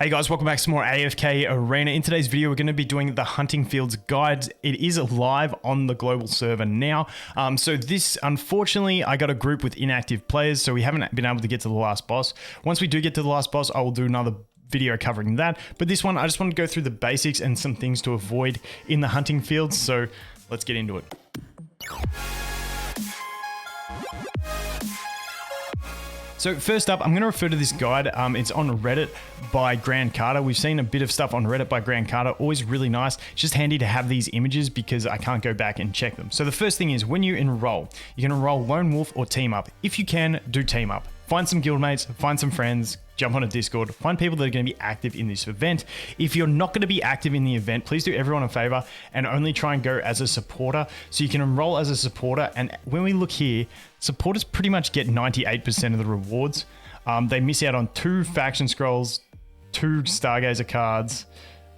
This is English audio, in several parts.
Hey guys, welcome back to some more AFK Arena. In today's video, we're going to be doing the Hunting Fields Guide. It is live on the global server now. So this, unfortunately, I got a group with inactive players, so we haven't been able to get to the last boss. Once we do get to the last boss, I will do another video covering that. But this one, I just want to go through the basics and some things to avoid in the Hunting Fields. So let's get into it. So first up, I'm going to refer to this guide. It's on Reddit by Grand Carter. We've seen a bit of stuff on Reddit by Grand Carter. Always really nice. It's just handy to have these images because I can't go back and check them. So the first thing is when you enroll, you can enroll Lone Wolf or Team Up. If you can, do Team Up. Find some guildmates, find some friends, jump on a Discord, find people that are going to be active in this event. If you're not going to be active in the event, please do everyone a favor and only try and go as a supporter. So you can enroll as a supporter. And when we look here, supporters pretty much get 98% of the rewards. They miss out on 2 faction scrolls, 2 Stargazer cards,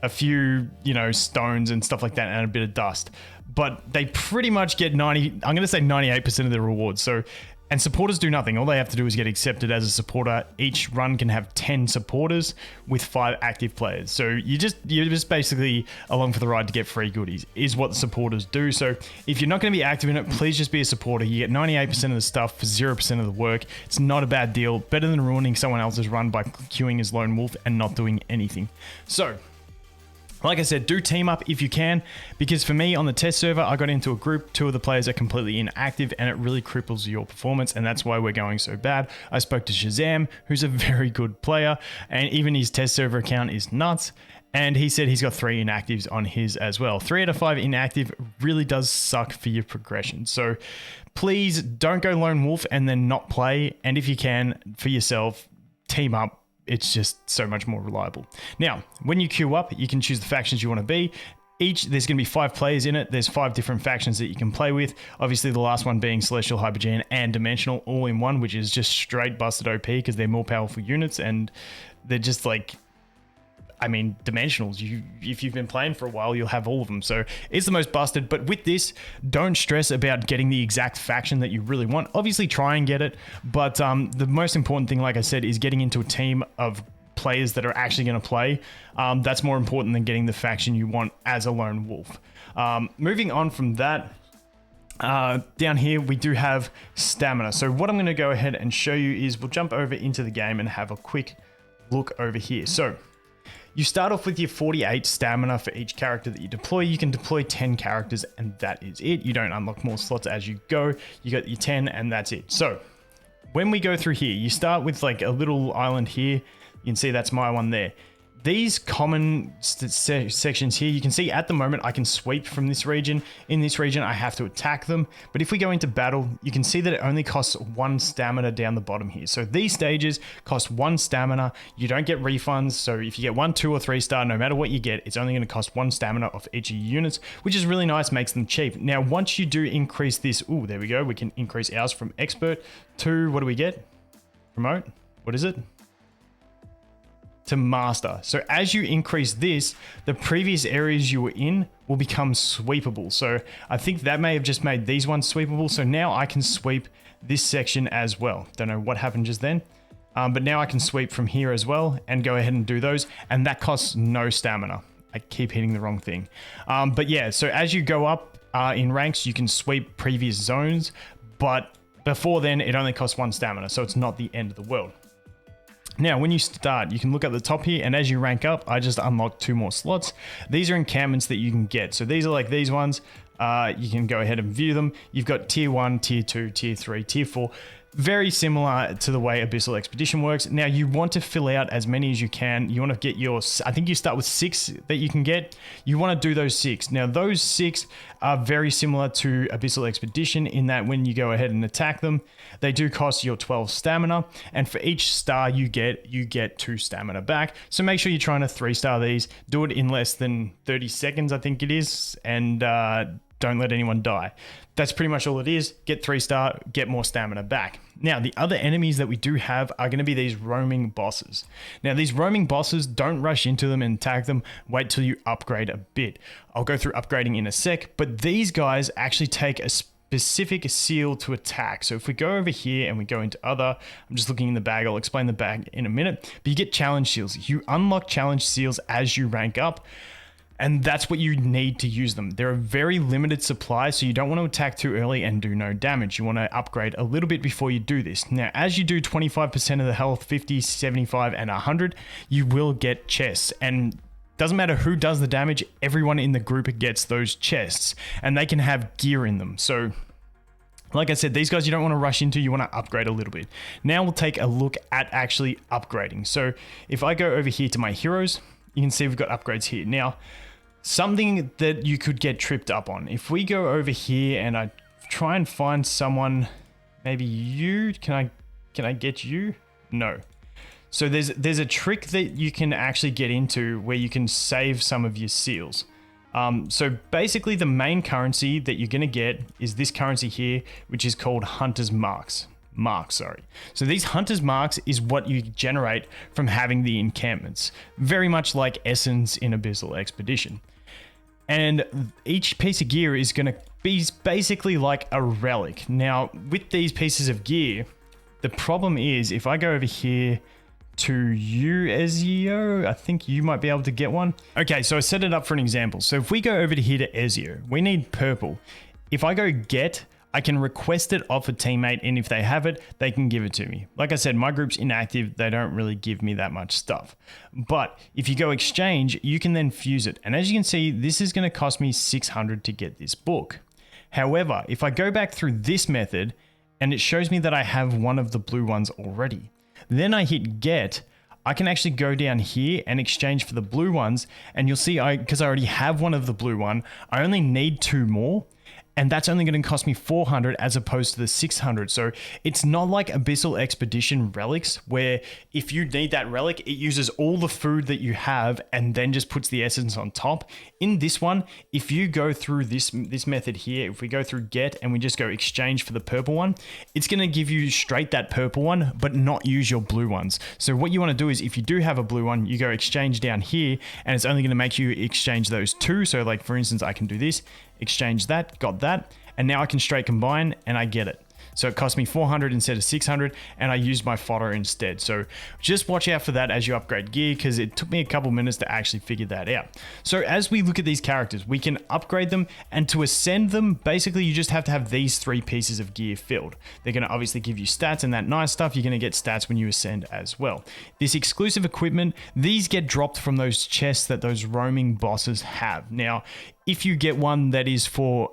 a few, stones and stuff like that, and a bit of dust. But they pretty much get 98% of the rewards. And supporters do nothing. All they have to do is get accepted as a supporter. Each run can have 10 supporters with 5 active players. So you're just basically along for the ride to get free goodies is what the supporters do. So if you're not going to be active in it, please just be a supporter. You get 98% of the stuff for 0% of the work. It's not a bad deal. Better than ruining someone else's run by queuing as Lone Wolf and not doing anything. So like I said, do Team Up if you can, because for me on the test server, I got into a group, 2 of the players are completely inactive and it really cripples your performance, and that's why we're going so bad. I spoke to Shazam, who's a very good player, and even his test server account is nuts, and he said he's got 3 inactives on his as well. 3 out of 5 inactive really does suck for your progression. So please don't go Lone Wolf and then not play, and if you can, for yourself, Team Up. It's just so much more reliable. Now, when you queue up, you can choose the factions you want to be. There's going to be 5 players in it. There's 5 different factions that you can play with. Obviously, the last one being Celestial, Hypergean, and Dimensional all in one, which is just straight busted OP because they're more powerful units and they're just like, Dimensionals. If you've been playing for a while, you'll have all of them. So it's the most busted. But with this, don't stress about getting the exact faction that you really want. Obviously, try and get it. But the most important thing, like I said, is getting into a team of players that are actually going to play. That's more important than getting the faction you want as a Lone Wolf. Moving on from that, down here, we do have stamina. So what I'm going to go ahead and show you is we'll jump over into the game and have a quick look over here. So you start off with your 48 stamina for each character that you deploy. You can deploy 10 characters and that is it. You don't unlock more slots as you go. You got your 10 and that's it. So when we go through here, you start with like a little island here. You can see that's my one there. These common sections here, you can see at the moment I can sweep from this region. In this region, I have to attack them. But if we go into battle, you can see that it only costs 1 stamina down the bottom here. So these stages cost 1 stamina. You don't get refunds. So if you get 1, 2, or 3 star, no matter what you get, it's only going to cost 1 stamina off each of your units, which is really nice, makes them cheap. Now, once you do increase this, there we go. We can increase ours from expert to, what do we get? Promote? What is it? To master. So as you increase this, the previous areas you were in will become sweepable. So I think that may have just made these ones sweepable. So now I can sweep this section as well. Don't know what happened just then. But now I can sweep from here as well and go ahead and do those. And that costs no stamina. I keep hitting the wrong thing. But yeah, so as you go up in ranks, you can sweep previous zones. But before then, it only costs 1 stamina. So it's not the end of the world. Now, when you start, you can look at the top here, and as you rank up, I just unlocked 2 more slots. These are encampments that you can get. So these are like these ones. You can go ahead and view them. You've got tier 1, tier 2, tier 3, tier 4. Very similar to the way Abyssal Expedition works. Now, you want to fill out as many as you can. You want to get your, I think you start with 6 that you can get. You want to do those 6. Now, those 6 are very similar to Abyssal Expedition in that when you go ahead and attack them, they do cost your 12 stamina. And for each star you get 2 stamina back. So make sure you're trying to 3-star these. Do it in less than 30 seconds, I think it is. And don't let anyone die. That's pretty much all it is. Get 3-star, get more stamina back. Now, the other enemies that we do have are going to be these roaming bosses. Now, these roaming bosses, don't rush into them and attack them. Wait till you upgrade a bit. I'll go through upgrading in a sec, but these guys actually take a specific seal to attack. So if we go over here and we go into other, I'm just looking in the bag, I'll explain the bag in a minute, but you get challenge seals. You unlock challenge seals as you rank up, and that's what you need to use them. They're a very limited supply, so you don't want to attack too early and do no damage. You want to upgrade a little bit before you do this. Now, as you do 25% of the health, 50, 75, and 100, you will get chests. And doesn't matter who does the damage, everyone in the group gets those chests, and they can have gear in them. So like I said, these guys you don't want to rush into, you want to upgrade a little bit. Now we'll take a look at actually upgrading. So if I go over here to my heroes, you can see we've got upgrades here. Now, something that you could get tripped up on. If we go over here and I try and find someone, maybe you, can I get you? No. So there's a trick that you can actually get into where you can save some of your seals. So basically the main currency that you're going to get is this currency here, which is called Hunter's Marks. So these Hunter's Marks is what you generate from having the encampments. Very much like Essence in Abyssal Expedition. And each piece of gear is going to be basically like a relic. Now, with these pieces of gear, the problem is if I go over here to you, Ezio, I think you might be able to get one. Okay, so I set it up for an example. So if we go over to here to Ezio, we need purple. If I go get, I can request it off a teammate, and if they have it, they can give it to me. Like I said, my group's inactive. They don't really give me that much stuff. But if you go exchange, you can then fuse it. And as you can see, this is going to cost me 600 to get this book. However, if I go back through this method, and it shows me that I have one of the blue ones already, then I hit get, I can actually go down here and exchange for the blue ones. And you'll see, because I already have one of the blue one, I only need 2 more. And that's only going to cost me 400 as opposed to the 600. So it's not like Abyssal Expedition relics where if you need that relic, it uses all the food that you have and then just puts the essence on top. In this one, if you go through this method here, if we go through get and we just go exchange for the purple one, it's going to give you straight that purple one, but not use your blue ones. So what you want to do is if you do have a blue one, you go exchange down here and it's only going to make you exchange those 2. So like for instance, I can do this, exchange that, got that, and now I can straight combine and I get it. So it cost me 400 instead of 600, and I used my fodder instead. So just watch out for that as you upgrade gear, because it took me a couple minutes to actually figure that out. So as we look at these characters, we can upgrade them, and to ascend them, basically you just have to have these 3 pieces of gear filled. They're going to obviously give you stats and that nice stuff. You're going to get stats when you ascend as well. This exclusive equipment, these get dropped from those chests that those roaming bosses have. Now, if you get one that is for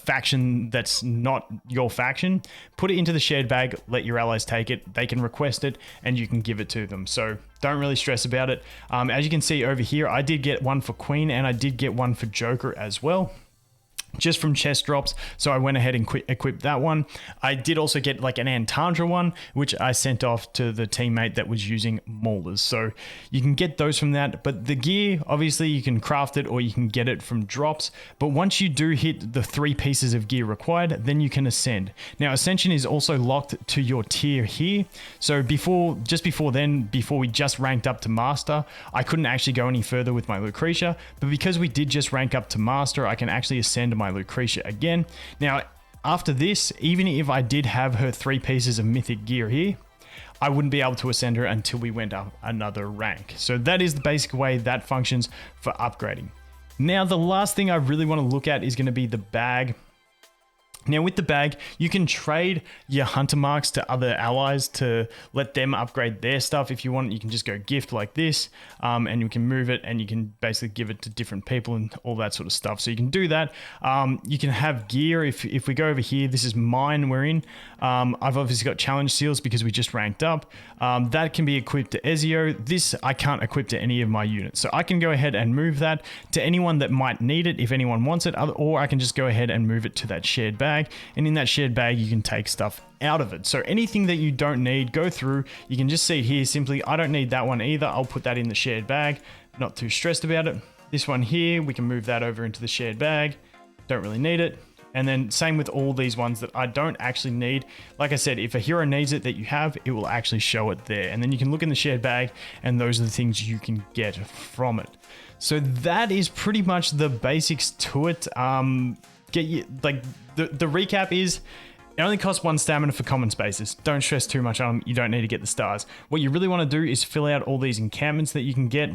faction that's not your faction, put it into the shared bag, let your allies take it, they can request it, and you can give it to them. So don't really stress about it. As you can see over here, I did get one for Queen and I did get one for Joker as well, just from chest drops. So I went ahead and equipped that one. I did also get like an Antandra one, which I sent off to the teammate that was using Maulers. So you can get those from that. But the gear, obviously you can craft it or you can get it from drops. But once you do hit the 3 pieces of gear required, then you can ascend. Now ascension is also locked to your tier here. So before we just ranked up to master, I couldn't actually go any further with my Lucretia. But because we did just rank up to master, I can actually ascend my Lucretia again. Now after this, even if I did have her 3 pieces of mythic gear here, I wouldn't be able to ascend her until we went up another rank. So that is the basic way that functions for upgrading. Now the last thing I really want to look at is going to be the bag. Now with the bag, you can trade your hunter marks to other allies to let them upgrade their stuff. If you want, you can just go gift like this, and you can move it and you can basically give it to different people and all that sort of stuff. So you can do that. You can have gear. If we go over here, this is mine we're in. I've obviously got challenge seals because we just ranked up. That can be equipped to Ezio. This I can't equip to any of my units. So I can go ahead and move that to anyone that might need it if anyone wants it, or I can just go ahead and move it to that shared bag. And in that shared bag, you can take stuff out of it. So anything that you don't need, go through. You can just see here simply, I don't need that one either. I'll put that in the shared bag. Not too stressed about it. This one here, we can move that over into the shared bag. Don't really need it. And then same with all these ones that I don't actually need. Like I said, if a hero needs it that you have, it will actually show it there. And then you can look in the shared bag and those are the things you can get from it. So that is pretty much the basics to it. get you, like, the recap is, it only costs 1 stamina for common spaces. Don't stress too much on them. You don't need to get the stars. What you really want to do is fill out all these encampments that you can get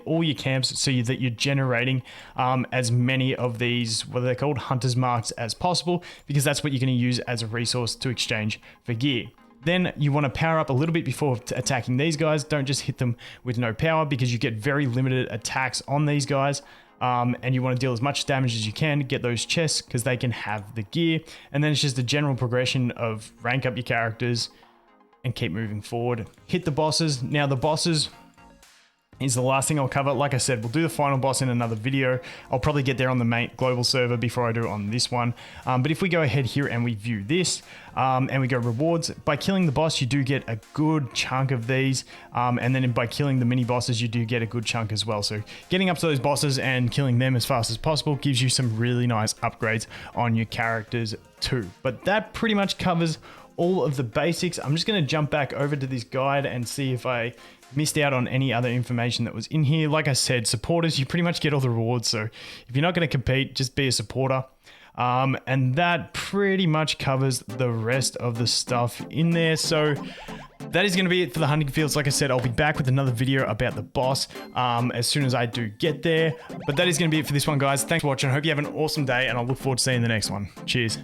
all your camps so that you're generating as many of these, what are they called, hunters marks as possible, because that's what you're going to use as a resource to exchange for gear. Then you want to power up a little bit before attacking these guys. Don't just hit them with no power, because you get very limited attacks on these guys. And you want to deal as much damage as you can, get those chests because they can have the gear. And then it's just a general progression of rank up your characters and keep moving forward. Hit the bosses. Now the bosses is the last thing I'll cover. Like I said, we'll do the final boss in another video. I'll probably get there on the main global server before I do it on this one. But if we go ahead here and we view this, and we go rewards, by killing the boss, you do get a good chunk of these. And then by killing the mini bosses, you do get a good chunk as well. So getting up to those bosses and killing them as fast as possible gives you some really nice upgrades on your characters too. But that pretty much covers all of the basics. I'm just going to jump back over to this guide and see if I missed out on any other information that was in here. Like I said, supporters, you pretty much get all the rewards. So if you're not going to compete, just be a supporter. And that pretty much covers the rest of the stuff in there. So that is going to be it for the hunting fields. Like I said, I'll be back with another video about the boss as soon as I do get there. But that is going to be it for this one, guys. Thanks for watching. I hope you have an awesome day, and I'll look forward to seeing the next one. Cheers.